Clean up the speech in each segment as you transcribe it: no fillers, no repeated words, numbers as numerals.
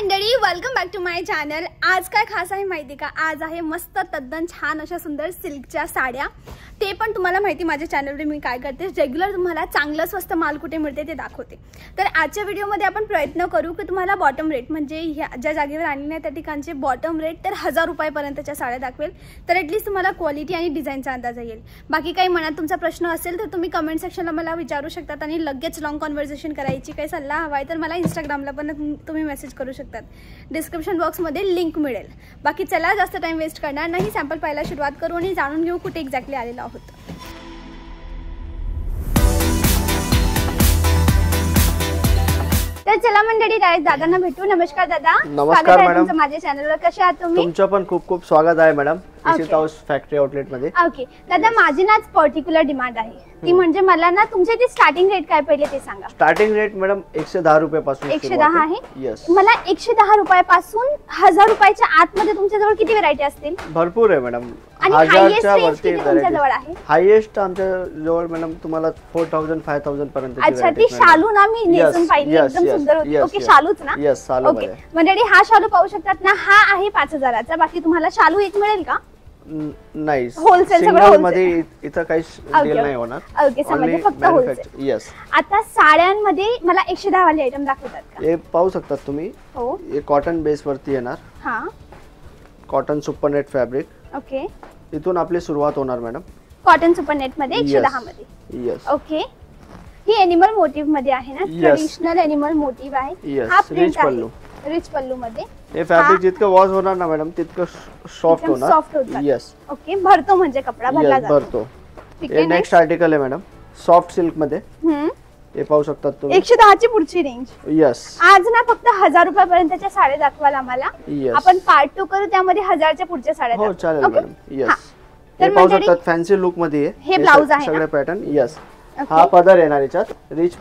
मंडळी, welcome back to my channel. आज काय खास आहे माहिती का? आज आहे मस्त तद्दन छान अशा सुंदर सिल्कच्या साड्या। ते पण तुम्हाला माहिती माझ्या चॅनलवर मी काय करते, रेग्युलर तुम्हाला चांगलं स्वस्त माल कुठे मिळते ते दाखवते। तर आजच्या व्हिडिओमध्ये आपण प्रयत्न करू की तुम्हाला बॉटम रेट म्हणजे ज्या जागेवर आणले त्या ठिकाणचे बॉटम रेट तर 1000 रुपयापर्यंतच्या साड्या दाखवेल, तर ॲटलीस्ट तुम्हाला क्वालिटी आणि डिझाईनचा अंदाज येईल। बाकी काही मनात तुमचा प्रश्न असेल तर तुम्ही कमेंट सेक्शनला मला विचारू शकतात आणि लगेच लॉंग कन्व्हर्सेशन करायची काही सल्ला हवा आहे तर मला इंस्टाग्रामला पण तुम्ही मेसेज करू शकतात। डिस्क्रिप्शन बॉक्समध्ये लिंक मिळेल। बाकी चला जास्त टाइम वेस्ट करणार नाही, सॅम्पल पाहायला सुरुवात करू आणि जाणून घेऊ कुठे एक्झॅक्टली आलेलो आहोत। तर चला मंडळी, डायरेक्ट दादांना भेटू। नमस्कार दादा। नमस्कार मॅडम, माझ्या चॅनलवर कसे आहात तुम्ही? तुमचं पण खूप खूप स्वागत आहे madam Ishita house factory outlet मध्ये। ओके दादा, माझी ना पर्टिक्युलर डिमांड आहे ती म्हणजे मला ना तुमचे ते स्टार्टिंग रेट काय पहिले ते सांगा। स्टार्टिंग रेट मॅडम 110 रुपयापासून 110 आहे। यस, मला 110 रुपयापासून 1000 रुपयाच्या आतमध्ये तुमच्याजवळ किती व्हरायटी असतील? भरपूर आहे मॅडम। आणि हायेस्ट रेंज किती तुमच्याजवळ आहे? हायेस्ट आमच्या जवळ मॅडम तुम्हाला 4000 5000 पर्यंत। अच्छा, ती शालू ना मी नेसून पाहिली, एकदम सुंदर होती। ओके, शालूच ना? यस, शालू मध्ये। ओके मंडळी, हा शालू पाहू शकतात ना, हा आहे 5000 चा। बाकी तुम्हाला शालू एक मिळेल का? नाही, होलसेल सिंगल मध्ये इथं काही डील नाही होणार। ओके, समजले, फक्त होलसेल। यस। आता साड्यांमध्ये मला 110 वाले आयटम दाखवतात का? हे पाहू शकतात तुम्ही। हो, हे कॉटन बेस वरती येणार। हां, कॉटन सुपरनेट फॅब्रिक। ओके, इथून आपली सुरुवात होणार मॅडम। कॉटन सुपरनेट मध्ये 110 मध्ये। यस। ओके, ही एनिमल मोटिव्ह मध्ये आहे ना? ट्रेडिशनल एनिमल मोटिव्ह आहे। हा प्रिंट आहे रिच पल्लू मध्ये। हे फॅब्रिक जितकं वॉश होणार ना मॅडम तितकं सॉफ्ट होणार। सॉफ्ट होणार। यस। ओके, भरतो म्हणजे कपडा भरला जातो। भरतो। हे नेक्स्ट आर्टिकल आहे मॅडम, सॉफ्ट सिल्क मध्ये। हे पाहू शकतात तुम्ही। 110 ची पुढची रेंज। यस। आज ना फक्त 1000 रुपयापर्यंतच्या साड्या दाखवाल आम्हाला। आपण पार्ट 2 करू, त्यामध्ये 1000 च्या पुढच्या साड्या हो चालेल मॅडम। यस। तर हे पाहू शकतात फॅन्सी लुक मध्ये हे ब्लाउज आहे सगळे पॅटर्न। यस। हा पदर येणार याच्यात, रिच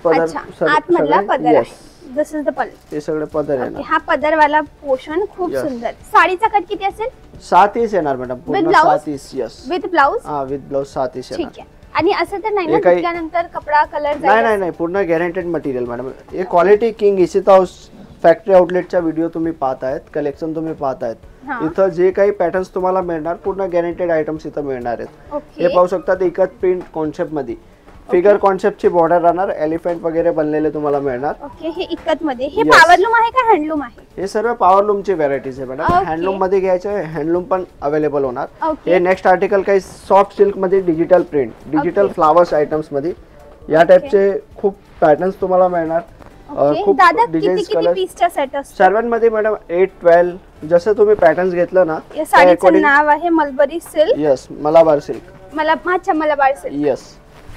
पदर। अच्छा, आतमधला पदर आहे। दिस इज द पल्लू। हे सगळे पदर येणार। हा पदरवाला पोर्शन खूप सुंदर। साडीचा कट किती असेल? 7 इंच येणार मॅडम, पूर्ण 7 इंच। Yes, with blouse. हां, विथ ब्लाउज 7 इंच येणार। ठीक आहे। आणि असं तर नाही ना घेतल्यानंतर कपडा कलर जाईल? नाही नाही, पूर्ण गॅरंटेड मटेरियल मॅडम। हे quality king Ishita house factory आउटलेटचा व्हिडिओ तुम्ही पाहत आहेत, कलेक्शन तुम्ही पाहत आहेत। इथं जे काही पॅटर्न्स तुम्हाला मिळणार पूर्ण गॅरंटेड आयटम्स इथं मिळणार आहेत। हे पाहू शकतात, एकच प्रिंट कॉन्सेप्ट मध्ये फिगर कॉन्सेप्टची बॉर्डर राहणार, एलिफंट वगैरे बनलेले तुम्हाला मिळणार। ओके, हे इकत मध्ये। हे पॉवरलूम आहे का हँडलूम आहे? हे सर्व पॉवरलूमची व्हरायटीज आहे मॅडम। हँडलूम मध्ये घ्यायचे, हँडलूम पण अवेलेबल होणार। हे नेक्स्ट आर्टिकल काही सॉफ्ट सिल्क मध्ये digital print, digital flowers items मध्ये या टाइपचे खूप पॅटर्न्स तुम्हाला मिळणार। खूप डिझाईन्स कलर सर्वांमध्ये मॅडम 8 12 जसं तुम्ही पॅटर्न्स घेतलं ना। या साडीचं नाव आहे mulberry silk. Yes, Malabar silk. Malabar silk. Yes.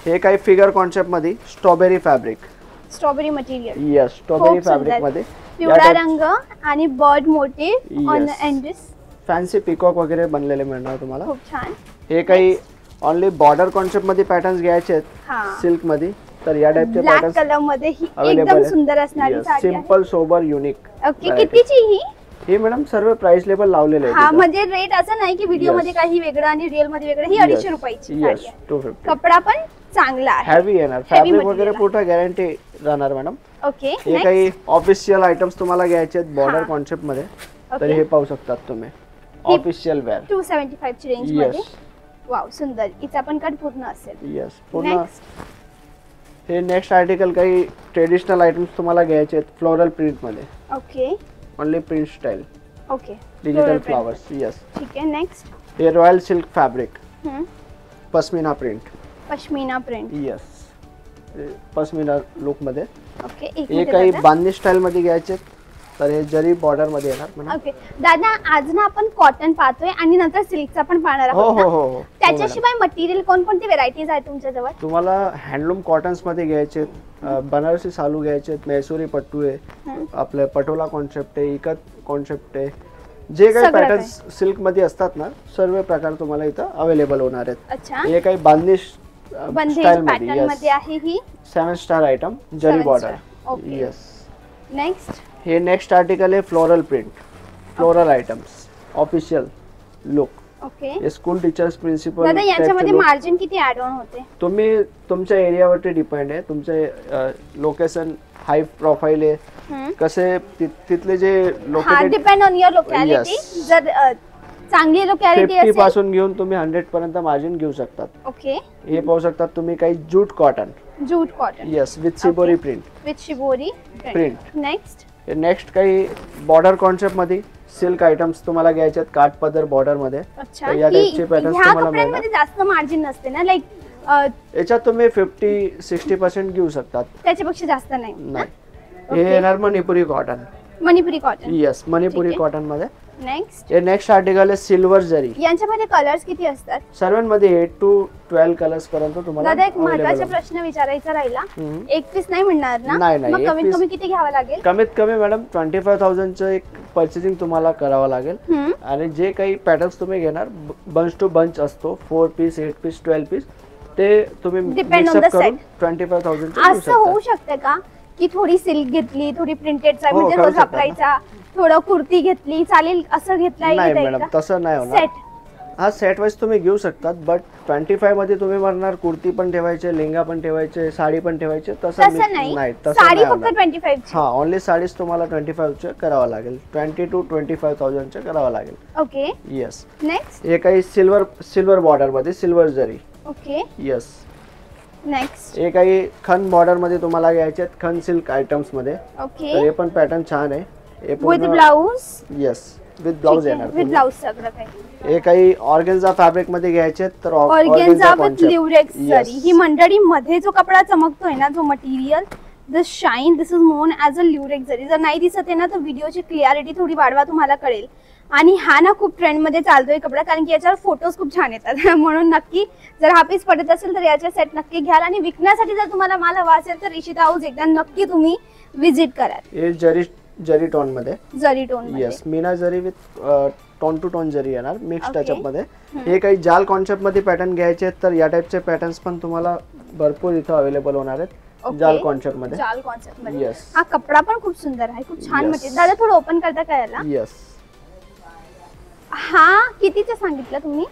हे काही फिगर कॉन्सेप्ट मध्ये strawberry fabric, strawberry material. Yes, strawberry fabric मध्ये पिवळा रंग आणि bird motive on Andes, fancy peacock वगैरे बनलेले मिळणार तुम्हाला। खूप छान। हे काही ओनली बॉर्डर कॉन्सेप्ट मध्ये पॅटर्न्स घ्यायचे आहेत सिल्क मध्ये, तर या टाइपचे पॅटर्न्स कलर मध्ये ही एकदम सुंदर असणारी साडी आहे। Simple sober unique. ओके, कितीची ही? हे मॅडम सर्व प्राइस लेबल लावलेले आहेत। हा, म्हणजे रेट असं नाही की व्हिडिओ मध्ये काही वेगळं आणि रिअल मध्ये वेगळं। ही 250 रुपयाची साडी आहे। 250। कपडा पण चांगला आहे, हेवी येणार, फॅब्रिक वगैरे पूर्ण गॅरंटी राहणार मॅडम। ओके, हे काही ऑफिशियल आयटम्स तुम्हाला घ्यायचे आहेत बॉर्डर कॉन्सेप्ट मध्ये, तर हे पाहू शकतात तुम्ही ऑफिशियल वेअर। 275 ची रेंज मध्ये। वाव, सुंदर। इचा पण कट पूर्ण असेल। यस, पूर्ण। हे नेक्स्ट आर्टिकल काही ट्रेडिशनल आयटम्स तुम्हाला घ्यायचे आहेत फ्लोरल प्रिंट मध्ये। Okay, only print style. Okay, digital flowers. Yes. ठीक आहे, नेक्स्ट। हे royal silk fabric, pashmina print. Pashmina print. Yes, pashmina look मध्ये। ओके, हे काही बांधणी स्टाईल मध्ये घ्यायचे, तर हे जरी बॉर्डर मध्ये येणार। ओके दादा, आज ना आपण कॉटन पाहतोय आणि नंतर सिल्कचा पण पाहणार आहोत। हो हो हो। त्याच्याशिवाय मटेरियल कोणकोणती व्हरायटीज आहेत तुमच्याजवळ? तुम्हाला हँडलूम कॉटन्स मध्ये घ्यायचे, बनारसी सालू घ्यायचे, मैसूरी पट्टू आहे, आपले पटोला कॉन्सेप्ट आहे, इकत कॉन्सेप्ट आहे, जे काही पॅटर्न्स सिल्क मध्ये असतात ना सर्व प्रकार तुम्हाला इथं अवेलेबल होणार आहेत। अच्छा, हे काही बांधणी स्टाईल मध्ये आहे। ही 7 स्टार आयटम, जरी बॉर्डर। यस। नेक्स्ट, हे नेक्स्ट आर्टिकल आहे floral print, floral items, official look. Okay, हे स्कूल टीचर्स प्रिन्सिपल। दादा, याच्यामध्ये मार्जिन किती ऍड ऑन होते? तुम्ही तुमच्या एरियावरती डिपेंड आहे, तुमचे लोकेशन हाय प्रोफाईल आहे, कसे तिथले जे located, depend on your locality. जर चांगली लोकॅलिटी 50 पासून घेऊन तुम्ही 100 पर्यंत मार्जिन घेऊ शकतात. ओके, हे पाहू शकतात तुम्ही काही jute cotton. Yes, with shibori print. Print. Next काही बॉर्डर कॉन्सेप्ट मध्ये सिल्क आयटम्स तुम्हाला घ्यायचे आहेत, काठ पदर बॉर्डर मध्ये. या टाइपचे पॅटर्न्स तुम्हाला मिळणार. जास्त मार्जिन नसते ना, लाईक याच्यात तुम्ही 50-60% घेऊ शकतात, त्याच्यापेक्षा जास्त नाही. हे येणार Manipuri cotton. Yes, Manipuri cotton मध्ये. नेक्स्ट आर्टिकल आहे सिल्वर जरी. यांच्यामध्ये कलर्स किती असतात? सर्वांमध्ये 8 to 12 कलर्स पर्यंत तुम्हाला. दादा एक महत्त्वाचा प्रश्न विचारायचा राहिला, एक पीस नाही मिळणार ना? नाही, कमीत कमी किती घ्यावं लागेल? कमीत कमी मॅडम 25,000 चं एक परचेसिंग तुम्हाला करावं लागेल. आणि जे काही पॅटर्न्स तुम्ही घेणार, बंच टू बंच असतो, 4 पीस, 8 पीस, 12 पीस, ते तुम्ही मिक्सअप करून 25,000 चं. असं होऊ शकतं का की थोडी सिल्क घेतली, थोडी प्रिंटेड म्हणजे रोज वापरायचा, थोडं कुर्ती घेतली चालेल, असं घेतलं? नाही मॅडम, तसं नाही होणार. हा सेट वाईज तुम्ही घेऊ शकतात, बट 25 मध्ये तुम्ही म्हणणार कुर्ती पण ठेवायचे, लेंगा पण ठेवायचे, साडी पण ठेवायचे, तसं नाही. साडी फक्त 25 ची. हा, ओनली साडीज तुम्हाला 25 चे करावं लागेल, 20 to 25,000 चे करावं लागेल. ओके. येस. नेक्स्ट हे काही सिल्वर बॉर्डर मध्ये, सिल्वर जरी. ओके. येस. नेक्स्ट हे काही खन बॉर्डर मध्ये तुम्हाला घ्यायचे आहेत, खन सिल्क आयटम्स मध्ये. ओके. तर हे पण पॅटर्न छान आहे. With blouse. Yes, with blouse येणार. विथ ब्लाउज सगळं काही. हे काही ऑर्गेन्झा फॅब्रिक मध्ये घ्यायचे, तर ऑर्गेन्झा विथ ल्युरेक्स जरी. ही मंडळी मध्ये जो कपडा चमकतोय ना, जो material, the shine, this is known as a lurex zari. जर नाही दिसत आहे ना, तर व्हिडिओची क्लिअरिटी थोडी वाढवा, तुम्हाला कळेल. आणि हा ना खूप ट्रेंड मध्ये चालतोय कपडा, कारण की याच्यावर फोटोज खूप छान येतात. म्हणून नक्की जर हा पीस पडत असेल तर याचे सेट नक्की घ्याल. आणि विकण्यासाठी जर तुम्हाला माल हवा असेल तर इशिता हाऊस एकदा नक्की तुम्ही विजिट कराल. हे जरी टोन मध्ये. जरी टोन. येस, मीना जरी विथ टोन टू टोन जरी येणार, मिक्स टचअप मध्ये. हे काही जाल कॉन्सेप्ट मध्ये पॅटर्न घ्यायचे आहेत, तर या टाइपचे पॅटर्न्स पण तुम्हाला भरपूर इथं अवेलेबल होणार आहेत, जाल कॉन्सेप्ट मध्ये. जाल कॉन्सेप्ट मध्ये. येस. हा कपडा पण खूप सुंदर आहे, खूप छान मटेरियल. दादा थोडं ओपन करता का याला? येस. हा कितीचं सांगितलं तुम्ही?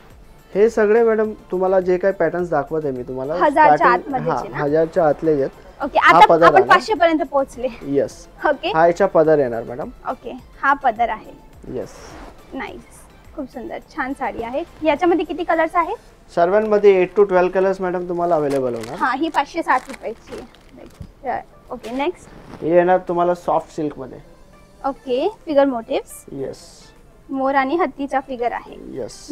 हे सगळे मॅडम तुम्हाला जे काही पॅटर्न्स दाखवत आहे मी तुम्हाला, 1000च्या आतमध्ये ना? 1000च्या आतले आहेत. ओके. आता आपण 500 पर्यंत पोहोचले. येस. ओके. हा याचा पदर येणार मॅडम. ओके, हा पदर आहे. येस. नाईस, खूप सुंदर छान साडी आहे. याच्यामध्ये किती कलर्स आहेत? सर्वांमध्ये 8 to 12 कलर्स मॅडम तुम्हाला अवेलेबल होणार. हा, ही 560 रुपयाची आहे. ओके. नेक्स्ट हे येणार तुम्हाला सॉफ्ट सिल्क मध्ये. ओके. Figure motifs. येस. मोर आणि हत्तीचा फिगर आहे. येस.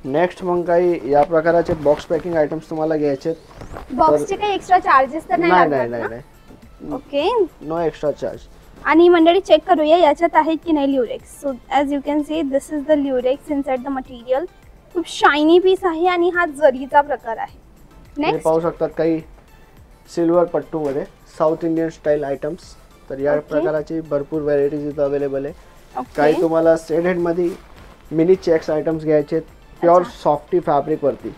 नेक्स्ट मग काही या प्रकारचे बॉक्स पॅकिंग आयटम्स तुम्हाला घ्यायचे. बॉक्सचे काही एक्स्ट्रा चार्जेस तर नाही लागणार ना? नाही. ओके. No extra charge. आणि मंडळी चेक करूया याच्यात आहे की नाही lurex. So as you can see, this is the lurex inside the material. खूप शायनी पीस आहे आणि हा जरीचा प्रकार आहे. नेक्स्ट पाहू शकतात काही सिल्वर पट्टू मध्ये साऊथ इंडियन स्टाईल आयटम्स. तर या प्रकारची भरपूर व्हरायटीज इथं अवेलेबल आहे. काही तुम्हाला सेडेड मध्ये मिनी चेक्स आयटम्स घ्यायचे, प्युअर सॉफ्टी फॅब्रिक वरती.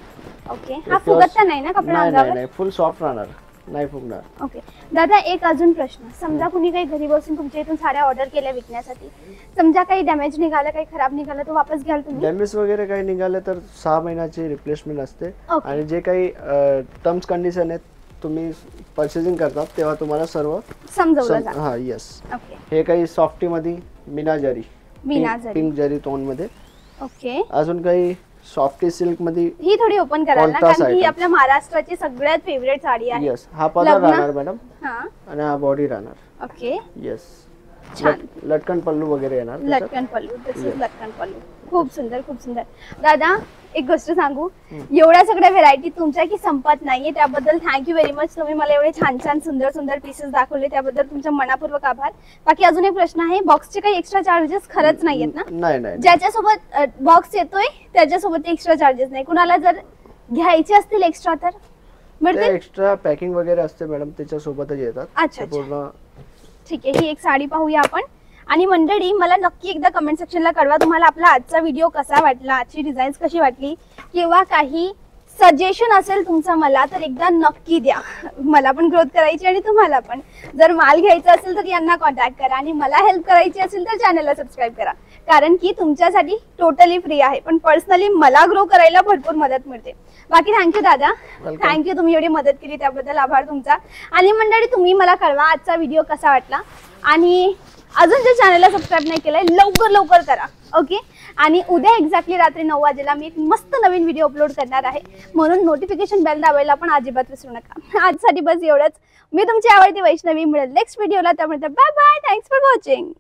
ओके. हा फुगत नाही ना कपडा अंगावर? नाही, फुल सॉफ्ट राहणार, नाही फुगणार. ओके. दादा एक अजून प्रश्न, समजा कुणी काही घरी बसून तुमच्या इथून साड्या ऑर्डर केल्या विकण्यासाठी, समजा काही डॅमेज निघालं, काही खराब निघालं, तो वापस घ्याल तुम्ही? डॅमेज वगैरे काही निघाले तर 6 महिन्याची रिप्लेसमेंट असते. आणि जे काही टर्म्स कंडिशन आहेत तुम्ही परचेसिंग करतात तेव्हा तुम्हाला सर्व समजवलं जातं. हा. येस. ओके. हे काही सॉफ्टी मध्ये मीना जरी, पिंक जरी टोन मध्ये. ओके. अजून काही सॉफ्टी सिल्क मध्ये. ही थोडी ओपन कराल ना, कारण की ही आपल्या महाराष्ट्राची सगळ्यात फेवरेट साडी आहे. येस. हा पदर राहणार मॅडम. हा. आणि हा बॉडी राहणार. ओके. येस. छान. लटकन पल्लू वगैरे येणार. लटकन पल्लू. दिस इज लटकन पल्लू. खूप सुंदर, खूप सुंदर. दादा एक गोष्ट सांगू, एवढ्या सगळ्या व्हेरायटी तुमच्या की संपत नाहीये, त्याबद्दल थँक्यू व्हेरी मच. तुम्ही मला एवढे छान छान सुंदर सुंदर पीसेस दाखवले, त्याबद्दल तुमचा मनापूर्वक आभार. बाकी अजून एक प्रश्न आहे, बॉक्सचे काही एक्स्ट्रा चार्जेस खरंच नाहीयेत ना? नाही. ज्याच्यासोबत बॉक्स येतोय त्याच्यासोबत एक्स्ट्रा चार्जेस नाही. कुणाला जर घ्यायचे असतील एक्स्ट्रा तर मिळतील? एक्स्ट्रा पॅकिंग वगैरे असते मॅडम, त्याच्यासोबतच येतात. अच्छा. पूर्ण ठीक आहे. ही एक साडी पाहूया आपण. आणि मंडळी मला नक्की एकदा कमेंट सेक्शनला कळवा तुम्हाला आपला आजचा व्हिडिओ कसा वाटला, आजची डिझाईन्स कशी वाटली, किंवा काही सजेशन असेल तुमचं मला तर एकदा नक्की द्या. मला पण ग्रोथ करायची आणि तुम्हाला पण. जर माल घ्यायचा असेल तर यांना कॉन्टॅक्ट करा आणि मला हेल्प करायची असेल तर चॅनलला सबस्क्राईब करा, कारण की तुमच्यासाठी टोटली फ्री आहे, पण पर्सनली मला ग्रो करायला भरपूर मदत मिळते. बाकी थँक्यू दादा, थँक्यू, तुम्ही एवढी मदत केली त्याबद्दल आभार तुमचा. आणि मंडळी तुम्ही मला कळवा आजचा व्हिडिओ कसा वाटला, आणि अजून जे चॅनलला सबस्क्राईब नाही केलंय लवकर करा. ओके. आणि उद्या एक्झॅक्टली रात्री 9 वाजेला मी एक मस्त नवीन व्हिडिओ अपलोड करणार आहे, म्हणून नोटिफिकेशन बेल दाबायला पण अजिबात विसरू नका. आजसाठी बस एवढंच. मी तुमची आवडती वैष्णवी, मिळेल नेक्स्ट व्हिडिओला. त्यामुळे bye bye, thanks for watching.